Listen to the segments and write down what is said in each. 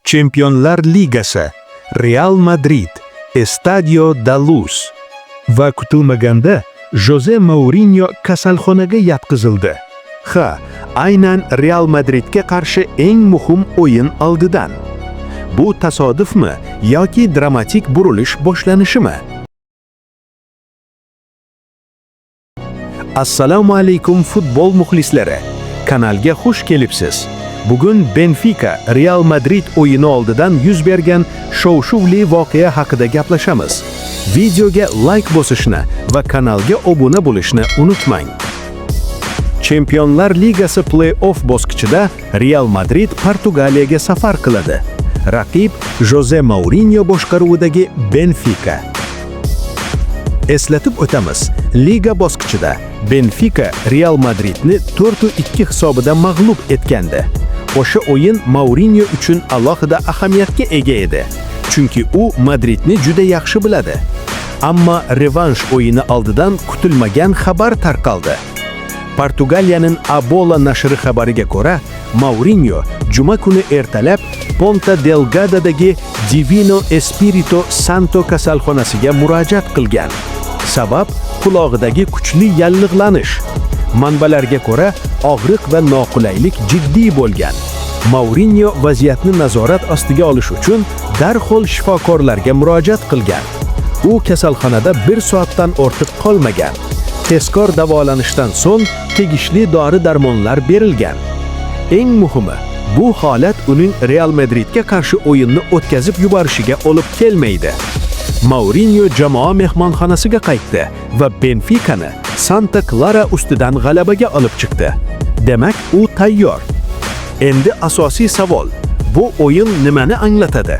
Chempionlar Ligasi, Real Madrid, Estadio da Luz. Va kutilmaganda Jose Mourinho kasalxonaga yotqizildi. Aynan Real Madridga qarshi eng muhim o'yin oldidan. Bu tasodifmi yoki dramatik burilish boshlanishimi? Assalomu alaykum futbol muxlislari. Kanalga xush kelibsiz. Bugun Benfica Real Madrid o'yini oldidan yuz bergan shov-shuvli voqea haqida gaplashamiz. Videoga like bosishni va kanalga obuna bo'lishni unutmang. Chempionlar Ligasi play-off bosqichida Real Madrid Portugaliyaga safar qiladi. Raqib Jose Mourinho boshqaruvidagi Benfica. Eslatib o'tamiz, liga bosqichida Benfica Real Madridni 4-2 hisobida mag'lub etgandi. O'sha o'yin Mourinho uchun alohida ahamiyatga ega edi, chunki u Madridni juda yaxshi biladi. Ammo revansh o'yini oldidan kutilmagan xabar tarqaldi. Portugaliyaning Abola nashri xabariga ko'ra, Mourinho juma kuni ertalab Ponta Delgadodagi Divino Espirito Santo kasalxonasiga murojaat qilgan. Sabab qulog'idagi kuchli yallig'lanish. Manbalarga ko'ra, og'riq va noqulaylik jiddiy bo'lgan. Mourinho vaziyatni nazorat ostiga olish uchun darhol shifokorlarga murojaat qilgan. U kasalxonada 1 soatdan ortiq qolmagan. Tezkor davolanishdan so'ng tegishli dori-darmonlar berilgan. Eng muhimi, bu holat uning Real Madridga qarshi o'yinni o'tkazib yuborishiga olib kelmaydi. Mourinho jamoa mehmonxonasiga qaytdi va Benfica'ni Santa Clara ustidan g'alabaga olib chiqdi. Demak, u tayyor. Endi asosiy savol, bu o'yin nimani anglatadi?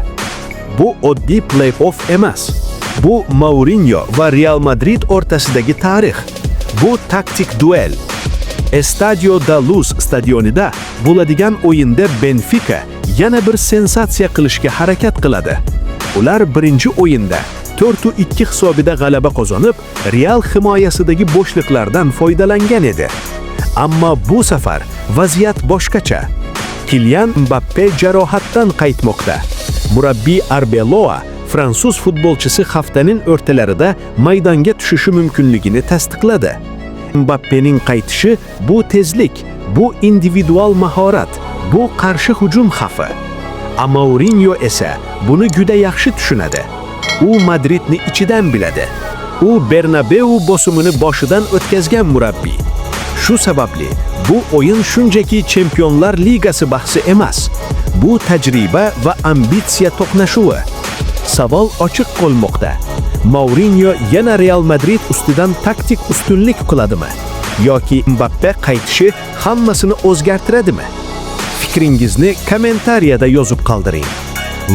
Bu oddiy play-off emas. Bu Mourinho va Real Madrid o'rtasidagi tarix. Bu taktik duel. Estadio da Luz stadionida bo'ladigan o'yinda Benfica yana bir sensatsiya qilishga harakat qiladi. Ular birinchi o'yinda 4-2 hisobida g'alaba qozonib, Real himoyasidagi bo'shliqlardan foydalangan edi. Ammo bu safar vaziyat boshqacha. Kylian Mbappe jarohatdan qaytmoqda. Murabbiy Arbeloa fransuz futbolchisi haftaning o'rtalarida maydonga tushishi mumkinligini tasdiqladi. Mbappening qaytishi bu tezlik, bu individual mahorat, bu qarshi hujum xavfi. Mourinho esa buni juda yaxshi tushunadi. U Madridni ichidan biladi. U Bernabeu bosimini boshidan o'tkazgan murabbiy. Shu sababli bu o'yin shunchaki Chempionlar Ligasi bahsi emas. Bu tajriba va ambitsiya to'qnashuvi. Savol ochiq qolmoqda. Mourinho yana Real Madrid ustidan taktik ustunlik qiladimi? Yoki Mbappe qaytishi hammasini o'zgartiradimi? Fikringizni kommentariyada yozib qoldiring.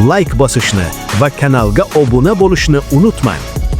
Like bosishni va kanalga obuna bo'lishni unutmang.